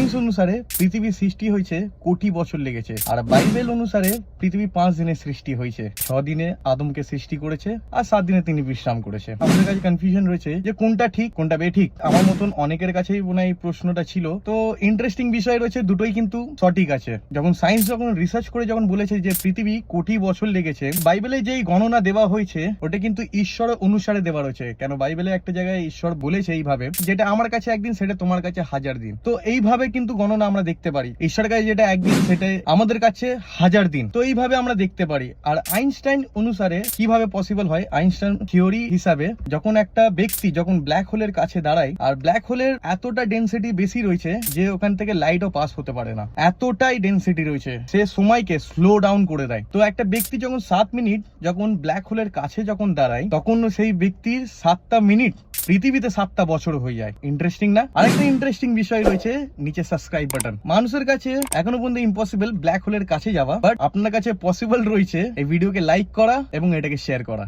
Science অনুসারে পৃথিবীর সৃষ্টি হয়েছে কোটি বছর লেগেছে, আর বাইবেল অনুসারে পৃথিবী 5 দিনে সৃষ্টি হয়েছে। 6 দিনে আদমকে সৃষ্টি করেছে আর 7 দিনে তিনি বিশ্রাম করেছে। আমাদের কাছে কনফিউশন রয়েছে যে কোনটা ঠিক কোনটা বেঠিক। আমার মতন অনেকের কাছেই মনে হয় এই প্রশ্নটা ছিল। তো ইন্টারেস্টিং বিষয় রয়েছে, দুটোই কিন্তু সঠিক আছে। যখন সায়েন্স যখন রিসার্চ করে যখন বলেছে যে পৃথিবী কোটি বছর লেগেছে, বাইবেলে যেই গণনা দেওয়া হয়েছে ওটা কিন্তু ঈশ্বর অনুসারে দেওয়া রয়েছে। কেন বাইবেলে একটা জায়গায় ঈশ্বর বলেছে এইভাবে, যেটা আমার কাছে একদিন সেটা তোমার কাছে 1000 দিন। তো এইভাবে কিন্তু গণনা আমরা দেখতে পারি। ঈশ্বরের কাছে যেটা একদিন সেটা আমাদের কাছে 1000 দিন। তো এইভাবে আমরা দেখতে পারি। আর আইনস্টাইন অনুসারে কিভাবে পসিবল হয়, আইনস্টাইন থিওরি হিসাবে যখন একটা ব্যক্তি যখন ব্ল্যাক হোলের কাছে দাঁড়ায়, আর ব্ল্যাক হোলের এতটা ডেনসিটি বেশি রয়েছে যে ওখান থেকে লাইটও পাস হতে পারে না, এতটাই ডেনসিটি রয়েছে, সে সময়কে স্লো ডাউন করে দেয়। তো একটা ব্যক্তি যখন 7 মিনিট যখন ব্ল্যাক হোলের কাছে যখন দাঁড়ায়, তখন সেই ব্যক্তির 7টা মিনিট পৃথিবীতে 7টা বছর হয়ে যায়। ইন্টারেস্টিং না? আরেকটা ইন্টারেস্টিং বিষয় রয়েছে নিচে সাবস্ক্রাইব বাটন। মানুষের কাছে এখনো পর্যন্ত ইম্পসিবল ব্ল্যাক হোলের কাছে যাওয়া, বাট আপনার কাছে পসিবল রয়েছে এই ভিডিওকে লাইক করা এবং এটাকে শেয়ার করা।